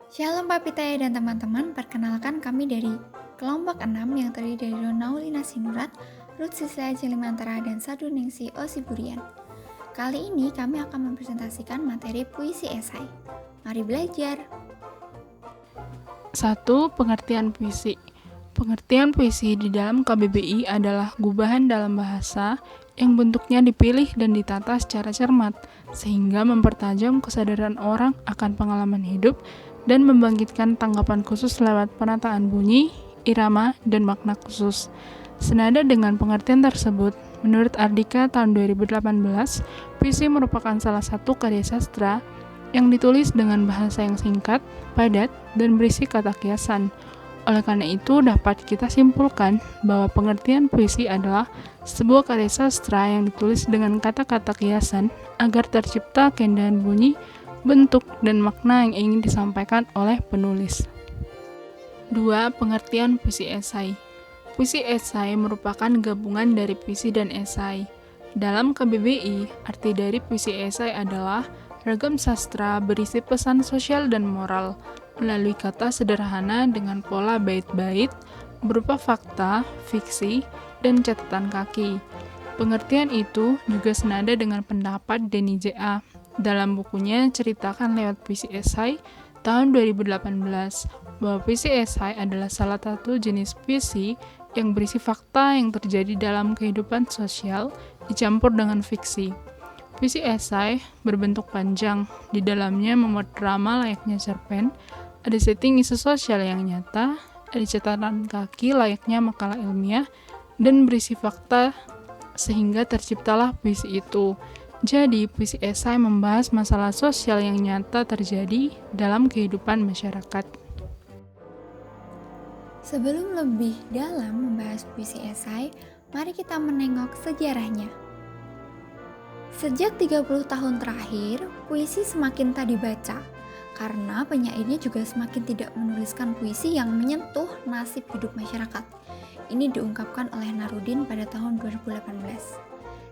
Shalom Pak Pitaya dan teman-teman, perkenalkan kami dari kelompok 6 yang terdiri dari Ronaulina Sinurat, Ruth Sisla Jelimantara, dan Saduningsi Osiburian. Kali ini kami akan mempresentasikan materi puisi esai. Mari belajar. 1. Pengertian puisi. Pengertian puisi di dalam KBBI adalah gubahan dalam bahasa yang bentuknya dipilih dan ditata secara cermat, sehingga mempertajam kesadaran orang akan pengalaman hidup dan membangkitkan tanggapan khusus lewat penataan bunyi, irama, dan makna khusus. Senada dengan pengertian tersebut, menurut Ardika tahun 2018, puisi merupakan salah satu karya sastra yang ditulis dengan bahasa yang singkat, padat, dan berisi kata kiasan. Oleh karena itu, dapat kita simpulkan bahwa pengertian puisi adalah sebuah karya sastra yang ditulis dengan kata-kata kiasan agar tercipta keindahan bunyi, bentuk, dan makna yang ingin disampaikan oleh penulis. 2. Pengertian puisi esai. Puisi esai merupakan gabungan dari puisi dan esai. Dalam KBBI, arti dari puisi esai adalah ragam sastra berisi pesan sosial dan moral melalui kata sederhana dengan pola bait-bait berupa fakta, fiksi, dan catatan kaki. Pengertian itu juga senada dengan pendapat Denny J.A. dalam bukunya Ceritakan Lewat Puisi Esai tahun 2018 bahwa puisi esai adalah salah satu jenis puisi yang berisi fakta yang terjadi dalam kehidupan sosial dicampur dengan fiksi. Puisi esai berbentuk panjang, di dalamnya memuat drama layaknya cerpen, ada setting isu sosial yang nyata, ada catatan kaki layaknya makalah ilmiah, dan berisi fakta sehingga terciptalah puisi itu. Jadi, puisi esai membahas masalah sosial yang nyata terjadi dalam kehidupan masyarakat. Sebelum lebih dalam membahas puisi esai, mari kita menengok sejarahnya. Sejak 30 tahun terakhir, puisi semakin tak dibaca, karena penyairnya juga semakin tidak menuliskan puisi yang menyentuh nasib hidup masyarakat. Ini diungkapkan oleh Narudin pada tahun 2018.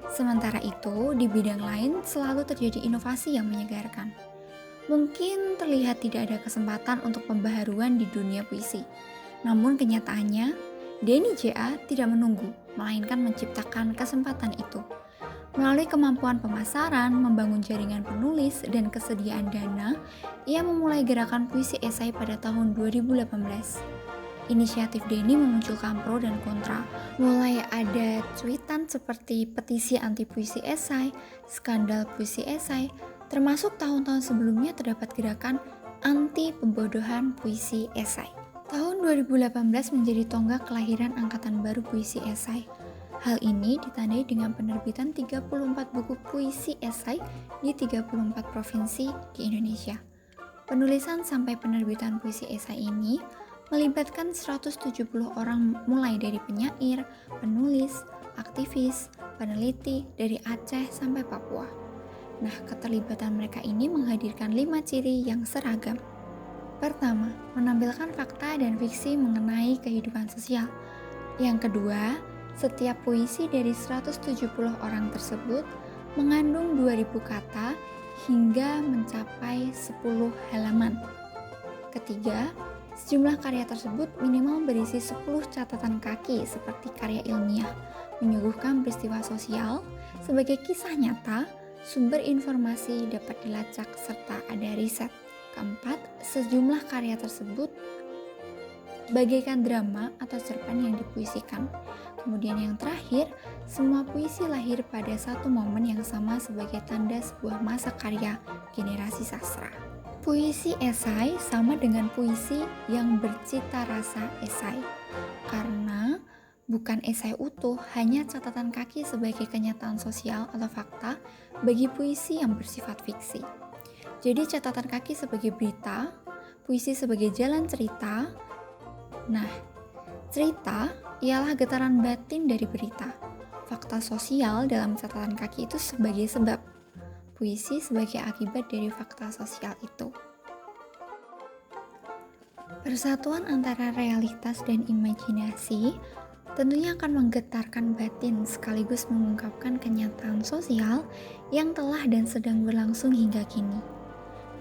Sementara itu, di bidang lain selalu terjadi inovasi yang menyegarkan. Mungkin terlihat tidak ada kesempatan untuk pembaharuan di dunia puisi. Namun kenyataannya, Denny J.A. tidak menunggu, melainkan menciptakan kesempatan itu. Melalui kemampuan pemasaran, membangun jaringan penulis, dan kesediaan dana, ia memulai gerakan puisi esai pada tahun 2018. Inisiatif Denny memunculkan pro dan kontra. Mulai ada cuitan seperti petisi anti puisi esai, skandal puisi esai, termasuk tahun-tahun sebelumnya terdapat gerakan anti pembodohan puisi esai. Tahun 2018 menjadi tonggak kelahiran angkatan baru puisi esai. Hal ini ditandai dengan penerbitan 34 buku puisi esai di 34 provinsi di Indonesia. Penulisan sampai penerbitan puisi esai ini melibatkan 170 orang mulai dari penyair, penulis, aktivis, peneliti dari Aceh sampai Papua. Nah, keterlibatan mereka ini menghadirkan 5 ciri yang seragam. Pertama, menampilkan fakta dan fiksi mengenai kehidupan sosial. Yang kedua, setiap puisi dari 170 orang tersebut mengandung 2000 kata hingga mencapai 10 halaman. Ketiga, sejumlah karya tersebut minimal berisi 10 catatan kaki seperti karya ilmiah, menyuguhkan peristiwa sosial sebagai kisah nyata, sumber informasi dapat dilacak serta ada riset. Keempat, sejumlah karya tersebut bagaikan drama atau cerpen yang dipuisikan. Kemudian yang terakhir, semua puisi lahir pada satu momen yang sama sebagai tanda sebuah masa karya generasi sastra. Puisi esai sama dengan puisi yang bercita rasa esai, karena bukan esai utuh, hanya catatan kaki sebagai kenyataan sosial atau fakta bagi puisi yang bersifat fiksi. Jadi catatan kaki sebagai berita, puisi sebagai jalan cerita. Nah, cerita ialah getaran batin dari berita. Fakta sosial dalam catatan kaki itu sebagai sebab. Puisi sebagai akibat dari fakta sosial itu. Persatuan antara realitas dan imajinasi tentunya akan menggetarkan batin sekaligus mengungkapkan kenyataan sosial yang telah dan sedang berlangsung hingga kini.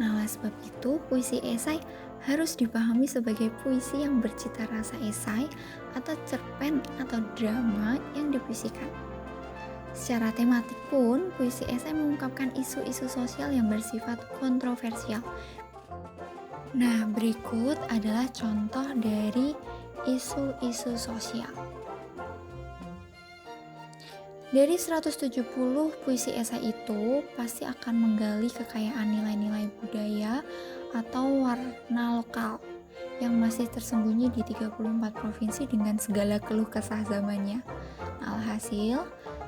Nah, oleh sebab itu, puisi esai harus dipahami sebagai puisi yang bercita rasa esai atau cerpen atau drama yang dipuisikan. Secara tematik pun, puisi esai mengungkapkan isu-isu sosial yang bersifat kontroversial. Nah, berikut adalah contoh dari isu-isu sosial. Dari 170 puisi esai itu pasti akan menggali kekayaan nilai-nilai budaya atau warna lokal yang masih tersembunyi di 34 provinsi dengan segala keluh kesah zamannya. Nah, alhasil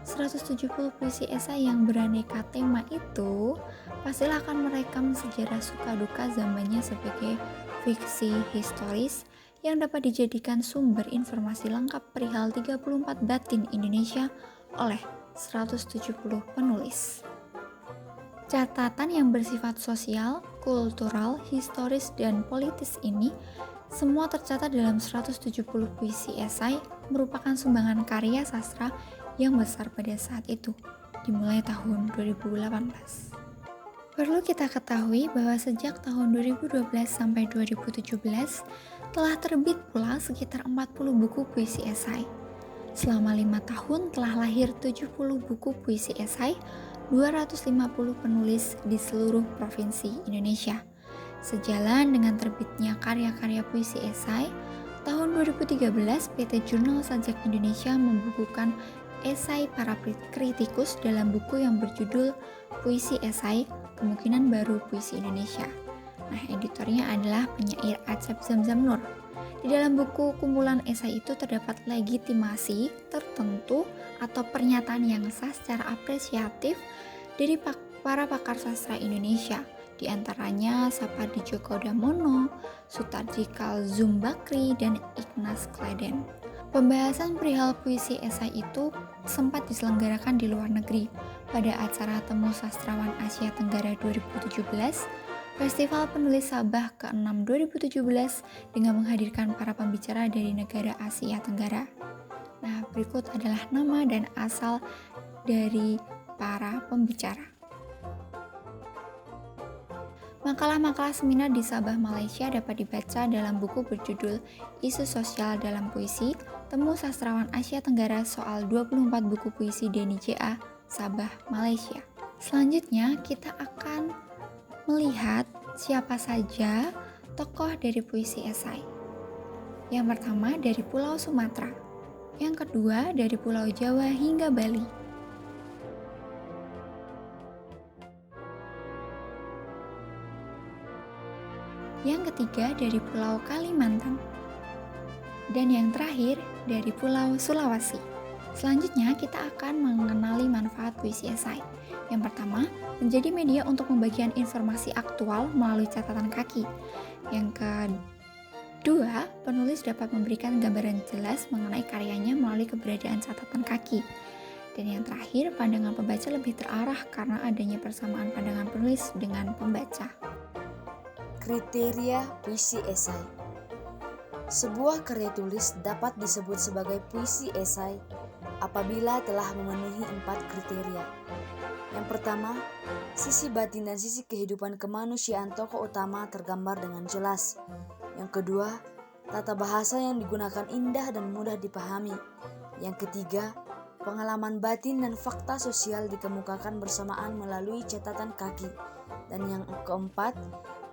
170 puisi esai yang beraneka tema itu pastilah akan merekam sejarah suka duka zamannya sebagai fiksi historis yang dapat dijadikan sumber informasi lengkap perihal 34 batin Indonesia oleh 170 penulis. Catatan yang bersifat sosial, kultural, historis, dan politis ini semua tercatat dalam 170 puisi esai merupakan sumbangan karya sastra yang besar pada saat itu, dimulai tahun 2018. Perlu kita ketahui bahwa sejak tahun 2012 sampai 2017 telah terbit pula sekitar 40 buku puisi esai. Selama 5 tahun telah lahir 70 buku puisi esai, 250 penulis di seluruh provinsi Indonesia. Sejalan dengan terbitnya karya-karya puisi esai, tahun 2013 PT Jurnal Sajak Indonesia membukukan esai para kritikus dalam buku yang berjudul Puisi Esai, Kemungkinan Baru Puisi Indonesia. Nah, editornya adalah penyair Acep Zamzam Nur. Di dalam buku kumpulan esai itu terdapat legitimasi tertentu atau pernyataan yang sah secara apresiatif dari para pakar sastra Indonesia, di antaranya Sapadi Djoko Damono, Sutarji Kalzum Bakri, dan Ignas Kleden. Pembahasan perihal puisi esai itu sempat diselenggarakan di luar negeri pada acara Temu Sastrawan Asia Tenggara 2017, Festival Penulis Sabah ke-6 2017 dengan menghadirkan para pembicara dari negara Asia Tenggara. Nah, berikut adalah nama dan asal dari para pembicara. Makalah-makalah seminar di Sabah, Malaysia dapat dibaca dalam buku berjudul Isu Sosial dalam Puisi, Temu Sastrawan Asia Tenggara soal 24 buku puisi Denny J.A. Sabah, Malaysia. Selanjutnya, kita akan melihat siapa saja tokoh dari puisi esai. Yang pertama dari Pulau Sumatera, yang kedua dari Pulau Jawa hingga Bali. Yang ketiga dari Pulau Kalimantan, dan yang terakhir dari Pulau Sulawesi. Selanjutnya kita akan mengenali manfaat puisi esai. Yang pertama, menjadi media untuk pembagian informasi aktual melalui catatan kaki. Yang kedua, penulis dapat memberikan gambaran jelas mengenai karyanya melalui keberadaan catatan kaki. Dan yang terakhir, pandangan pembaca lebih terarah karena adanya persamaan pandangan penulis dengan pembaca. Kriteria puisi esai. Sebuah karya tulis dapat disebut sebagai puisi esai apabila telah memenuhi 4 kriteria. Yang pertama, sisi batin dan sisi kehidupan kemanusiaan tokoh utama tergambar dengan jelas. Yang kedua, tata bahasa yang digunakan indah dan mudah dipahami. Yang ketiga, pengalaman batin dan fakta sosial dikemukakan bersamaan melalui catatan kaki. Dan yang keempat,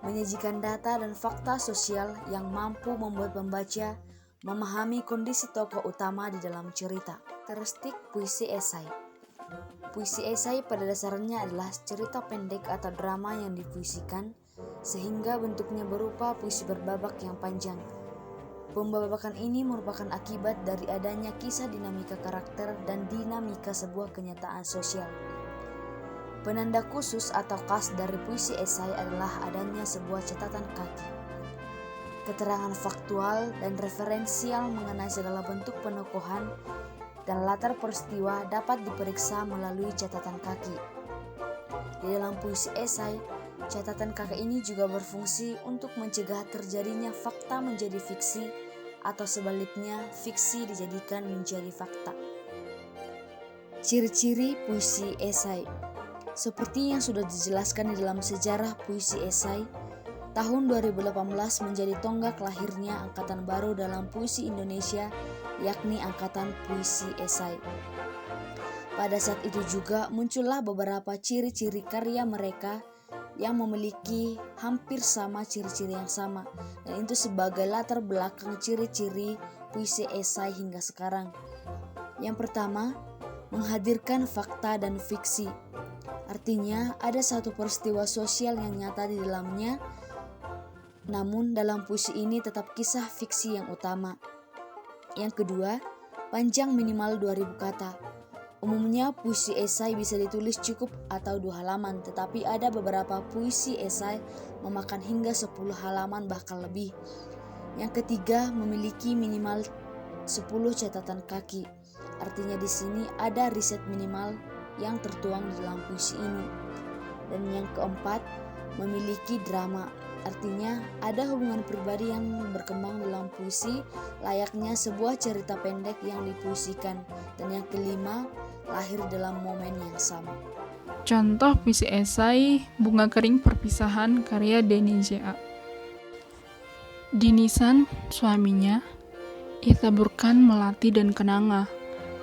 menyajikan data dan fakta sosial yang mampu membuat pembaca memahami kondisi tokoh utama di dalam cerita. Karakteristik puisi esai. Puisi esai pada dasarnya adalah cerita pendek atau drama yang dipuisikan, sehingga bentuknya berupa puisi berbabak yang panjang. Pembabakan ini merupakan akibat dari adanya kisah dinamika karakter dan dinamika sebuah kenyataan sosial. Penanda khusus atau khas dari puisi esai adalah adanya sebuah catatan kaki. Keterangan faktual dan referensial mengenai segala bentuk penokohan dan latar peristiwa dapat diperiksa melalui catatan kaki. Di dalam puisi esai, catatan kaki ini juga berfungsi untuk mencegah terjadinya fakta menjadi fiksi atau sebaliknya fiksi dijadikan menjadi fakta. Ciri-ciri puisi esai. Seperti yang sudah dijelaskan di dalam sejarah puisi esai, tahun 2018 menjadi tonggak lahirnya angkatan baru dalam puisi Indonesia, yakni Angkatan Puisi Esai. Pada saat itu juga muncullah beberapa ciri-ciri karya mereka yang memiliki hampir sama ciri-ciri yang sama, dan itu sebagai latar belakang ciri-ciri puisi esai hingga sekarang. Yang pertama, menghadirkan fakta dan fiksi. Artinya ada satu peristiwa sosial yang nyata di dalamnya, namun dalam puisi ini tetap kisah fiksi yang utama. Yang kedua, panjang minimal 2000 kata. Umumnya puisi esai bisa ditulis cukup atau 2 halaman, tetapi ada beberapa puisi esai memakan hingga 10 halaman bahkan lebih. Yang ketiga, memiliki minimal 10 catatan kaki. Artinya di sini ada riset minimal yang tertuang di dalam puisi ini. Dan yang keempat, memiliki drama. Artinya ada hubungan pribadi yang berkembang dalam puisi layaknya sebuah cerita pendek yang dipuisikan. Dan yang kelima, lahir dalam momen yang sama. Contoh puisi esai Bunga Kering Perpisahan karya Denny J.A. Di nisan suaminya, ia taburkan melati dan kenanga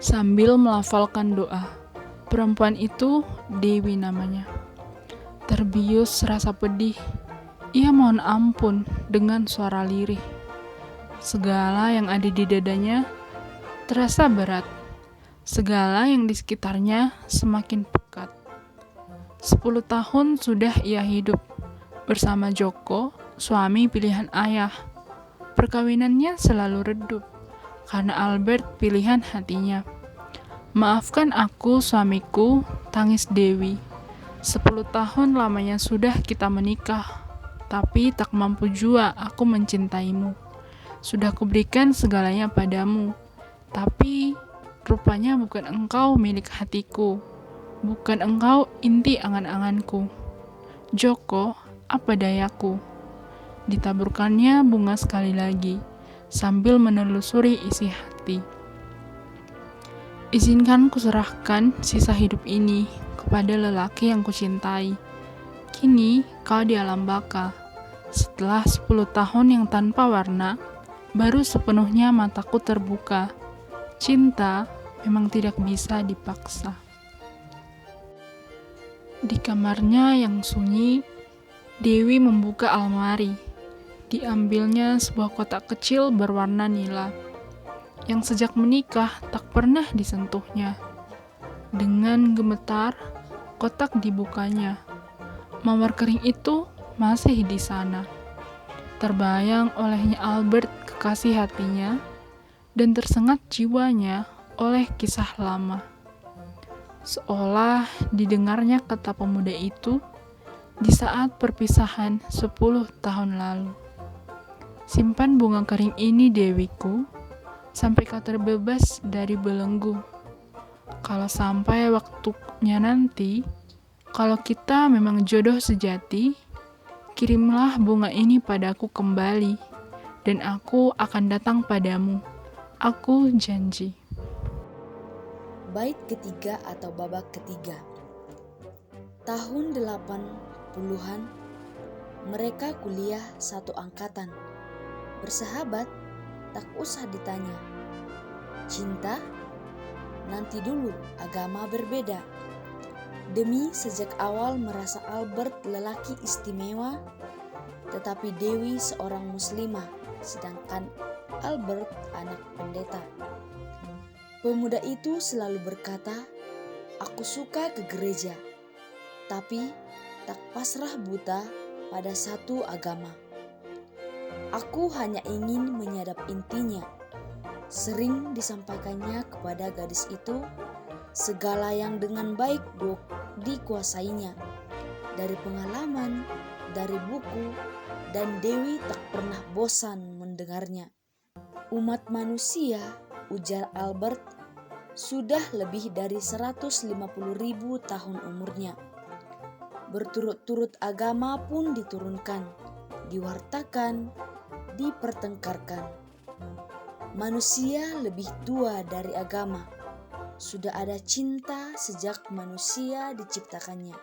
sambil melafalkan doa. Perempuan itu Dewi namanya. Terbius rasa pedih, ia mohon ampun dengan suara lirih. Segala yang ada di dadanya terasa berat. Segala yang di sekitarnya semakin pekat. 10 tahun sudah ia hidup bersama Joko, suami pilihan ayah. Perkawinannya selalu redup karena Albert pilihan hatinya. Maafkan aku suamiku, tangis Dewi. 10 tahun lamanya sudah kita menikah, tapi tak mampu jua aku mencintaimu. Sudah kuberikan segalanya padamu, tapi rupanya bukan engkau milik hatiku, bukan engkau inti angan-anganku. Joko, apa dayaku? Ditaburkannya bunga sekali lagi, sambil menelusuri isi hati. Izinkan kuserahkan sisa hidup ini kepada lelaki yang kucintai. Kini kau di alam baka. Setelah 10 tahun yang tanpa warna, baru sepenuhnya mataku terbuka. Cinta memang tidak bisa dipaksa. Di kamarnya yang sunyi, Dewi membuka almari. Diambilnya sebuah kotak kecil berwarna nila, yang sejak menikah tak pernah disentuhnya. Dengan gemetar, kotak dibukanya. Mawar kering itu masih di sana. Terbayang olehnya Albert kekasih hatinya, dan tersengat jiwanya oleh kisah lama. Seolah didengarnya kata pemuda itu di saat perpisahan 10 tahun lalu. Simpan bunga kering ini Dewiku, sampai kau terbebas dari belenggu. Kalau sampai waktunya nanti, kalau kita memang jodoh sejati, kirimlah bunga ini padaku kembali, dan aku akan datang padamu. Aku janji. Bait ketiga atau babak ketiga. Tahun 80-an, mereka kuliah satu angkatan. Bersahabat, tak usah ditanya. Cinta? Nanti dulu, agama berbeda. Demi sejak awal merasa Albert lelaki istimewa, tetapi Dewi seorang muslimah, sedangkan Albert anak pendeta. Pemuda itu selalu berkata, "Aku suka ke gereja, tapi tak pasrah buta pada satu agama. Aku hanya ingin menyadap intinya." Sering disampaikannya kepada gadis itu, segala yang dengan baik dikuasainya. Dari pengalaman, dari buku, dan Dewi tak pernah bosan mendengarnya. Umat manusia, ujar Albert, sudah lebih dari 150.000 tahun umurnya. Berturut-turut agama pun diturunkan, diwartakan, dipertengkarkan. Manusia lebih tua dari agama. sudah ada cinta sejak manusia diciptakannya.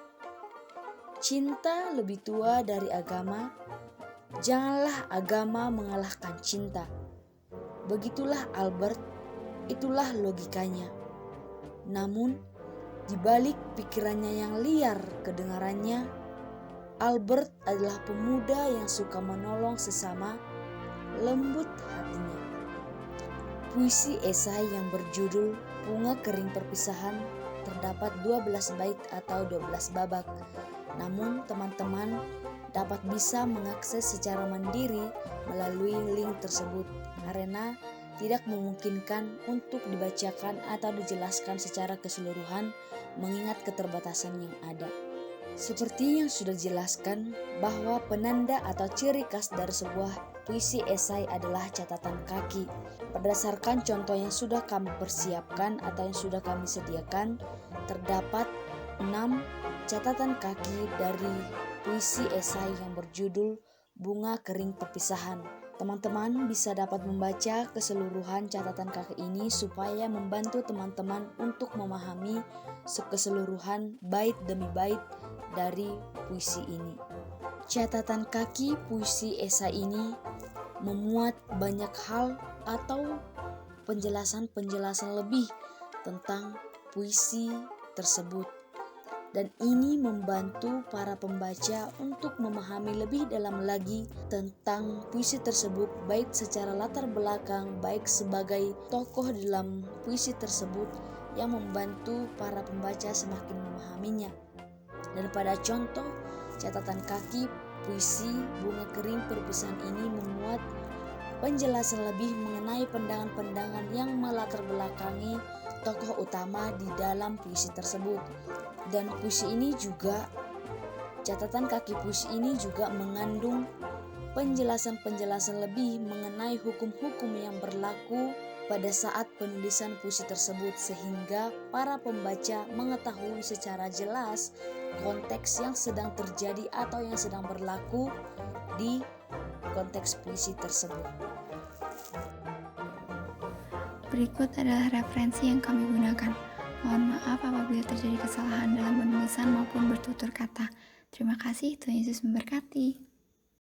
Cinta lebih tua dari agama, janganlah agama mengalahkan cinta. Begitulah Albert, itulah logikanya. Namun, di balik pikirannya yang liar kedengarannya, Albert adalah pemuda yang suka menolong sesama, lembut hatinya. Puisi esai yang berjudul Bunga Kering Perpisahan terdapat 12 bait atau 12 babak. Namun teman-teman dapat bisa mengakses secara mandiri melalui link tersebut karena tidak memungkinkan untuk dibacakan atau dijelaskan secara keseluruhan mengingat keterbatasan yang ada. Seperti yang sudah dijelaskan bahwa penanda atau ciri khas dari sebuah puisi esai adalah catatan kaki. Berdasarkan contoh yang sudah kami persiapkan atau yang sudah kami sediakan, terdapat 6 catatan kaki dari puisi esai yang berjudul Bunga Kering Perpisahan. Teman-teman bisa dapat membaca keseluruhan catatan kaki ini supaya membantu teman-teman untuk memahami keseluruhan bait demi bait dari puisi ini. Catatan kaki puisi esai ini memuat banyak hal atau penjelasan-penjelasan lebih tentang puisi tersebut. Dan ini membantu para pembaca untuk memahami lebih dalam lagi tentang puisi tersebut, baik secara latar belakang, baik sebagai tokoh dalam puisi tersebut yang membantu para pembaca semakin memahaminya. Dan pada contoh catatan kaki puisi Bunga Kering Perpisahan ini memuat penjelasan lebih mengenai pandangan-pandangan yang melatar belakangi tokoh utama di dalam puisi tersebut. Dan puisi ini juga, catatan kaki puisi ini juga mengandung penjelasan-penjelasan lebih mengenai hukum-hukum yang berlaku pada saat penulisan puisi tersebut sehingga para pembaca mengetahui secara jelas konteks yang sedang terjadi atau yang sedang berlaku di konteks puisi tersebut. Berikut adalah referensi yang kami gunakan. Mohon maaf apabila terjadi kesalahan dalam penulisan maupun bertutur kata. Terima kasih, Tuhan Yesus memberkati.